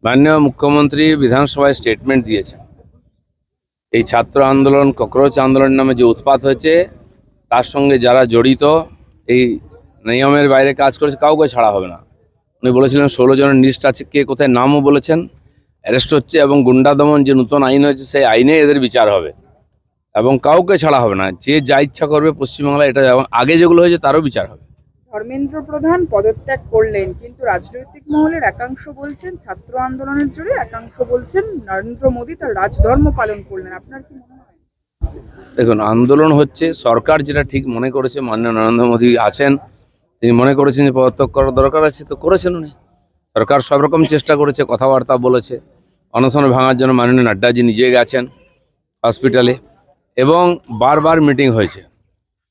মাননীয় মুখ্যমন্ত্রী বিধানসভায় স্টেটমেন্ট দিয়েছেন, এই ছাত্র আন্দোলন ককরোচ আন্দোলন নামে যে উৎপাত হয়েছে তার সঙ্গে যারা জড়িত, এই নিয়মের বাইরে কাজ করেছে কাউকে ছাড়া হবে না। উনি বলেছিলেন 16 জনের লিস্ট আছে, কে কোথায় নামও বলেছেন, অ্যারেস্ট হচ্ছে এবং গুন্ডা দমন যে নতুন আইন হয়েছে সেই আইনে এদের বিচার হবে এবং কাউকে ছাড়া হবে না। যে যা ইচ্ছা করবে পশ্চিমবাংলায় এটা, এবং আগে যেগুলো হয়েছে তারও বিচার হবে। ধর্মেন্দ্র প্রধান পদত্যাগ করলেন, কিন্তু রাজনৈতিক মহলের একাংশ বলছেন ছাত্র আন্দোলনের জোরে, একাংশ বলছেন নরেন্দ্র মোদী তার রাজধর্ম পালন করলেন। আপনার কি মনে হয়? দেখুন, আন্দোলন হচ্ছে, সরকার যেটা ঠিক মনে করেছে, মাননীয় নরেন্দ্র মোদী আছেন, তিনি মনে করেছেন যে পদত্যাগ করার দরকার আছে, তো করেছেন উনি। সরকার সব রকম চেষ্টা করেছে, কথাবার্তা বলেছে, অনশন ভাঙার জন্য মাননীয় নাড্ডাজি নিজে গেছেন হসপিটালে এবং বারবার মিটিং হয়েছে।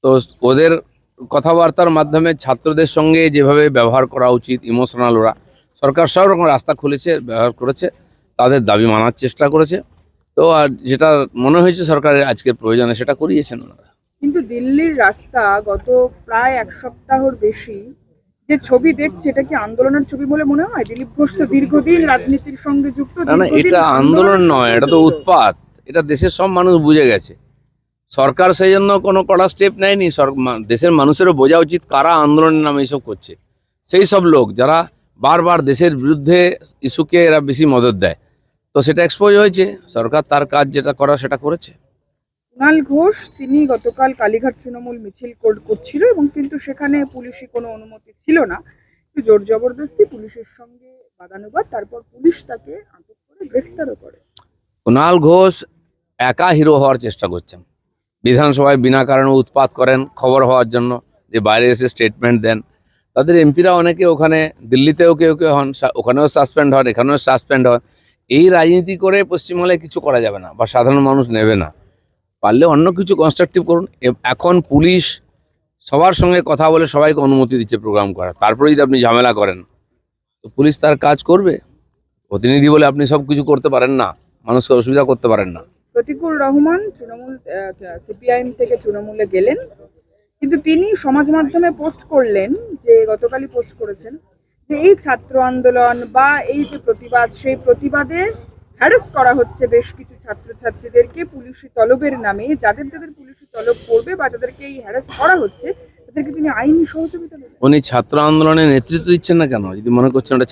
তো ওদের কথাবার্তার মাধ্যমে ছাত্রদের সঙ্গে যেভাবে ব্যবহার করা উচিত, ইমোশনাল ওরা, সরকার সব রকম রাস্তা খুলেছে, ব্যবহার করেছে, তাদের দাবি মানার চেষ্টা করেছে। তো আর যেটা মনে হয়েছে সরকারের আজকের প্রয়োজনে সেটা করিয়েছেন ওনারা। কিন্তু দিল্লির রাস্তা গত প্রায় এক সপ্তাহর বেশি যে ছবি দেখছে, এটা কি আন্দোলনের ছবি বলে মনে হয়? দিলীপ ঘোষ তো দীর্ঘদিন রাজনীতির সঙ্গে যুক্ত। না না, দীর্ঘদিন এটা আন্দোলন আন্দোলনের নয়, সঙ্গে এটা তো জড়িত। উৎপাত। এটা দেশের সব মানুষ বুঝে গেছে। সরকার সেই জন্য কোনো কড়া স্টেপ নেয়নি। দেশের মানুষেরও বোঝা উচিত কারা আন্দোলনের নামে এইসব করছে। সেই সব লোক যারা বারবার দেশের বিরুদ্ধে ইস্যুকে এরা বেশি মদত দেয়, তো সেটা এক্সপোজ হয়েছে। সরকার তার কাজ যেটা করা সেটা করেছে। কুণাল ঘোষ তিনি গতকাল কালীঘাট তৃণমূল মিছিল করছিল, এবং কিন্তু সেখানে পুলিশি কোনো অনুমতি ছিল না, একটু জোর জবরদস্তি পুলিশের সঙ্গে বাদানুবাদ, তারপর পুলিশ তাকে আটক করে গ্রেফতারও করে। কুণাল ঘোষ একা হিরো হওয়ার চেষ্টা করছেন। বিধানসভায় বিনা কারণে উৎপাত করেন খবর হওয়ার জন্য, যে বাইরে এসে স্টেটমেন্ট দেন। তাদের এমপিরা অনেকে ওখানে দিল্লিতেও কেউ কেউ হন, ওখানেও সাসপেন্ড হন, এখানেও সাসপেন্ড হন। এই রাজনীতি করে পশ্চিমবাংলায় কিছু করা যাবে না বা সাধারণ মানুষ নেবে না। পারলে অন্য কিছু কনস্ট্রাকটিভ করুন। এখন পুলিশ সবার সঙ্গে কথা বলে সবাইকে অনুমতি দিচ্ছে প্রোগ্রাম করার, তারপরে যদি আপনি ঝামেলা করেন তো পুলিশ তার কাজ করবে। প্রতিনিধি বলে আপনি সব কিছু করতে পারেন না, মানুষকে অসুবিধা করতে পারেন না। প্রতিকুল রহমান তৃণমূল সিপিআইএম থেকে তৃণমূলে গেলেন, কিন্তু তিনি সমাজ মাধ্যমে পোস্ট করলেন, যে গতকালই পোস্ট করেছেন, যে এই ছাত্র আন্দোলন বা এই যে প্রতিবাদ, সেই প্রতিবাদে হ্যারাস করা হচ্ছে বেশ কিছু ছাত্রছাত্রীদেরকে পুলিশি তলবের নামে। যাদের যাদের পুলিশি তলব করবে বা যাদেরকে এই হ্যারাস করা হচ্ছে তাদেরকে তিনি আইনি সহযোগিতা দেবেন। উনি ছাত্র আন্দোলনের নেতৃত্ব দিচ্ছেন না কেন? যদি মনে করছেন ওটা